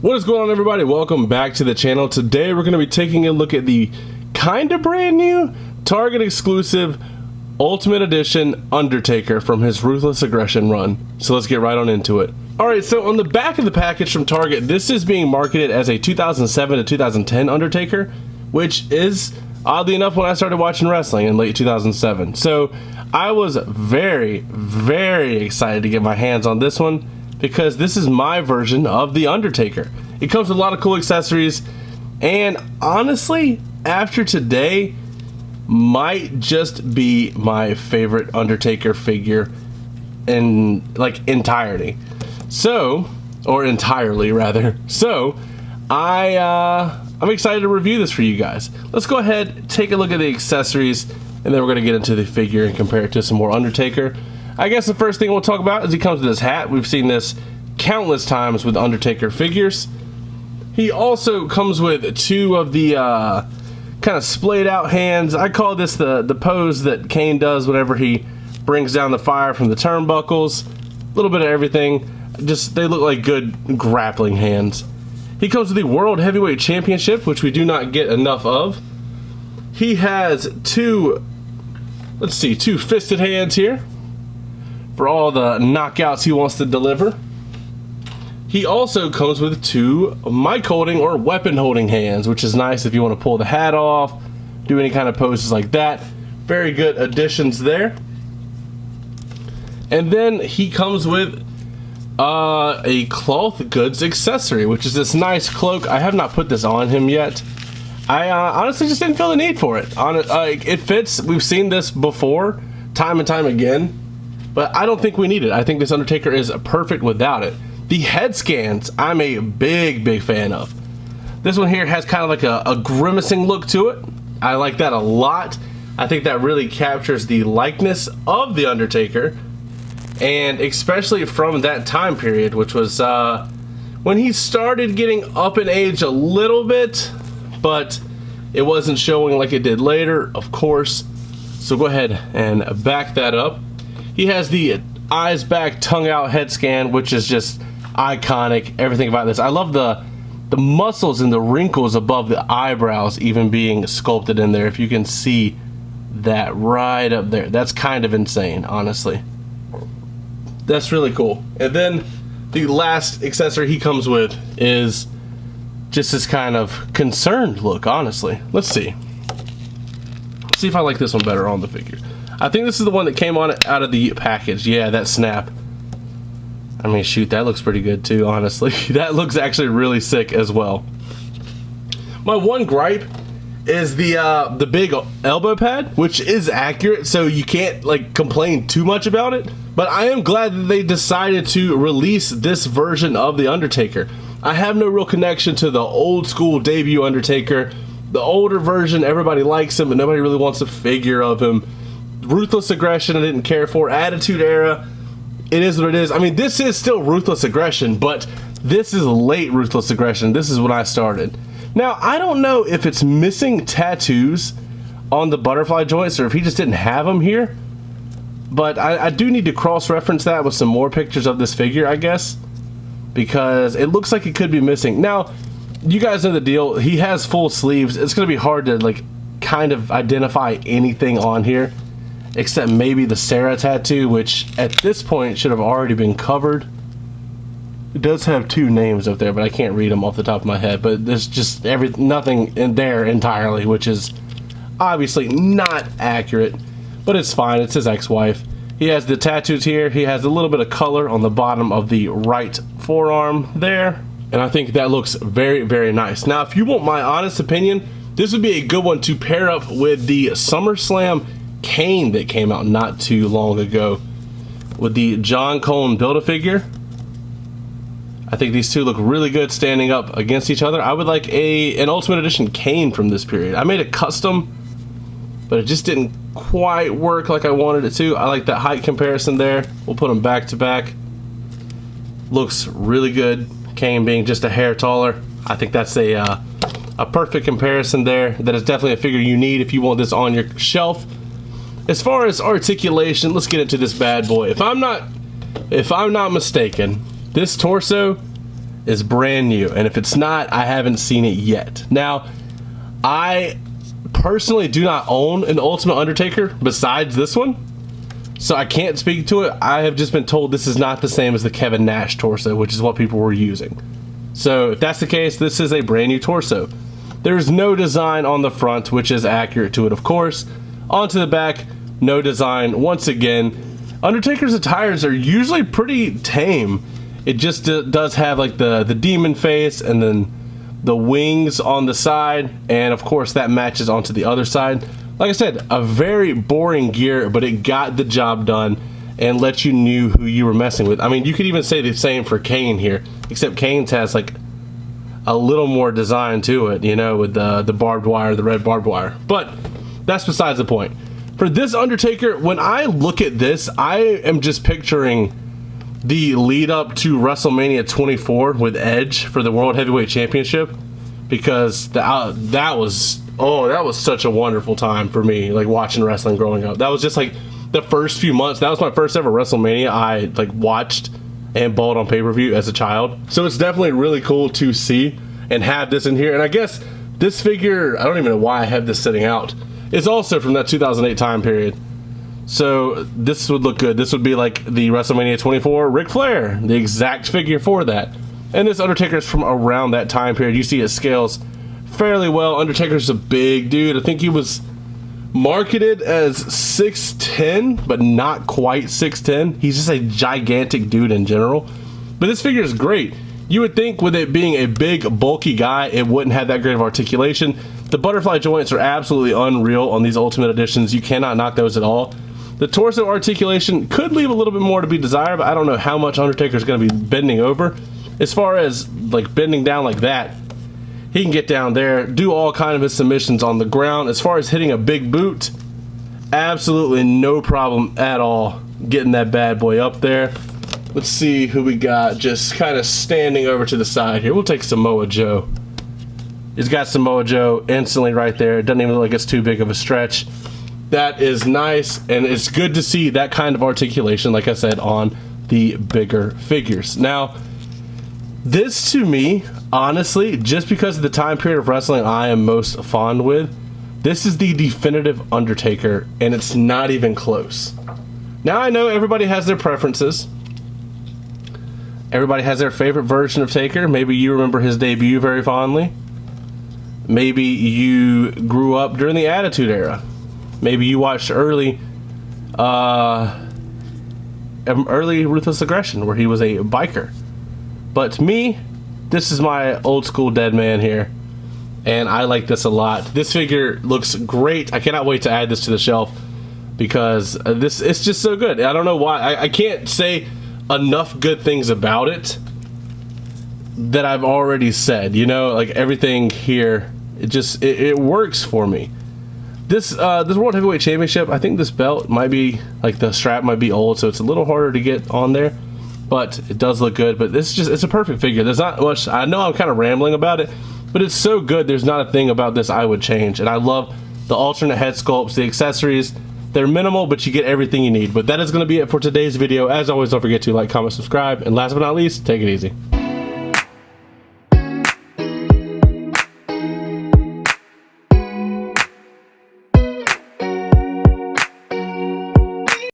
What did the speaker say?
What is going on, everybody? Welcome back to the channel. Today we're going to be taking a look at the kind of brand new Target exclusive Ultimate Edition Undertaker from his Ruthless Aggression run. So let's get right on into it. Alright, so on the back of the package from Target, this is being marketed as a 2007 to 2010 Undertaker, which is, oddly enough, when I started watching wrestling in late 2007. So I was very, very excited to get my hands on this one, because this is my version of the Undertaker. It comes with a lot of cool accessories, and honestly, after today, might just be my favorite Undertaker figure in entirety. So, or entirely rather. So, I'm excited to review this for you guys. Let's go ahead, take a look at the accessories, and then we're gonna get into the figure and compare it to some more Undertaker. I guess the first thing we'll talk about is he comes with his hat. We've seen this countless times with Undertaker figures. He also comes with two of the kind of splayed out hands. I call this the pose that Kane does whenever he brings down the fire from the turnbuckles. A little bit of everything. Just, they look like good grappling hands. He comes with the World Heavyweight Championship, which we do not get enough of. He has two fisted hands here for all the knockouts he wants to deliver. He also comes with two mic holding or weapon holding hands, which is nice if you want to pull the hat off, do any kind of poses like that. Very good additions there. And then he comes with a cloth goods accessory, which is this nice cloak. I have not put this on him yet. I honestly just didn't feel the need for it. It fits. We've seen this before, time and time again. But I don't think we need it. I think this Undertaker is perfect without it. The head scans, I'm a big fan of. This one here has kind of like a grimacing look to it. I like that a lot. I think that really captures the likeness of the Undertaker. And especially from that time period, which was when he started getting up in age a little bit, but it wasn't showing like it did later, of course. So go ahead and back that up. He has the eyes back, tongue out head scan, which is just iconic. Everything about this. I love the muscles and the wrinkles above the eyebrows even being sculpted in there. If you can see that right up there. That's kind of insane, honestly. That's really cool. And then the last accessory he comes with is just this kind of concerned look, honestly. Let's see. Let's see if I like this one better on the figure. I think this is the one that came on it out of the package. Yeah, that snap. I mean, shoot, that looks pretty good too, honestly. That looks actually really sick as well. My one gripe is the big elbow pad, which is accurate, so you can't complain too much about it. But I am glad that they decided to release this version of the Undertaker. I have no real connection to the old school debut Undertaker. The older version, everybody likes him, but nobody really wants a figure of him. Ruthless Aggression I didn't care for. Attitude Era, it is what it is. I mean, this is still Ruthless Aggression, but this is late Ruthless Aggression. This is when I started. Now, I don't know if it's missing tattoos on the butterfly joints or if he just didn't have them here, but I do need to cross-reference that with some more pictures of this figure, I guess, because it looks like it could be missing. Now, you guys know the deal. He has full sleeves. It's going to be hard to kind of identify anything on here, except maybe the Sarah tattoo, which at this point should have already been covered. It does have two names up there, but I can't read them off the top of my head. But there's just nothing in there entirely, which is obviously not accurate, but it's fine. It's his ex-wife. He has the tattoos here. He has a little bit of color on the bottom of the right forearm there, and I think that looks very nice. Now, if you want my honest opinion, this would be a good one to pair up with the SummerSlam Kane that came out not too long ago with the John Cone Build-A-Figure. I think these two look really good standing up against each other. I would like an Ultimate Edition Kane from this period. I made a custom, but it just didn't quite work like I wanted it to. I like that height comparison there. We'll put them back to back. Looks really good. Kane being just a hair taller. I think that's a perfect comparison there. That is definitely a figure you need if you want this on your shelf. As far as articulation, let's get into this bad boy. If I'm not mistaken, this torso is brand new, and if it's not, I haven't seen it yet. Now, I personally do not own an Ultimate Undertaker besides this one, so I can't speak to it. I have just been told this is not the same as the Kevin Nash torso, which is what people were using. So if that's the case, this is a brand new torso. There's no design on the front, which is accurate to it, of course. Onto the back, no design. Once again, Undertaker's attires are usually pretty tame. It just does have like the demon face and then the wings on the side, and of course that matches onto the other side. Like I said, a very boring gear, but it got the job done and let you knew who you were messing with. I mean, you could even say the same for Kane here, except Kane's has like a little more design to it, you know, with the barbed wire, the red barbed wire. But that's besides the point. For this Undertaker, when I look at this, I am just picturing the lead up to WrestleMania 24 with Edge for the World Heavyweight Championship, because that was such a wonderful time for me, like watching wrestling growing up. That was just like the first few months. That was my first ever WrestleMania I like watched and bought on pay-per-view as a child. So it's definitely really cool to see and have this in here. And I guess this figure, I don't even know why I have this sitting out. It's also from that 2008 time period. So this would look good. This would be like the WrestleMania 24 Ric Flair, the exact figure for that. And this Undertaker is from around that time period. You see it scales fairly well. Undertaker's a big dude. I think he was marketed as 6'10", but not quite 6'10". He's just a gigantic dude in general. But this figure is great. You would think with it being a big, bulky guy, it wouldn't have that great of articulation. The butterfly joints are absolutely unreal on these Ultimate Editions. You cannot knock those at all. The torso articulation could leave a little bit more to be desired, but I don't know how much Undertaker's going to be bending over. As far as like bending down like that, he can get down there, do all kind of his submissions on the ground. As far as hitting a big boot, absolutely no problem at all getting that bad boy up there. Let's see who we got just kind of standing over to the side here. We'll take Samoa Joe. He's got Samoa Joe instantly right there. It doesn't even look like it's too big of a stretch. That is nice, and it's good to see that kind of articulation, like I said, on the bigger figures. Now, this to me, honestly, just because of the time period of wrestling I am most fond with, this is the definitive Undertaker, and it's not even close. Now, I know everybody has their preferences. Everybody has their favorite version of Taker. Maybe you remember his debut very fondly. Maybe you grew up during the Attitude Era. Maybe you watched early Ruthless Aggression, where he was a biker. But me, this is my old school dead man here, and I like this a lot. This figure looks great. I cannot wait to add this to the shelf, because it's just so good. I don't know why. I can't say enough good things about it that I've already said. You know, like everything here, it works for me. This World Heavyweight Championship, I think this belt might be, like the strap might be old, so it's a little harder to get on there, but it does look good. But it's a perfect figure. There's not much, I know I'm kind of rambling about it, but it's so good, there's not a thing about this I would change. And I love the alternate head sculpts, the accessories. They're minimal, but you get everything you need. But that is going to be it for today's video. As always, don't forget to like, comment, subscribe, and last but not least, take it easy.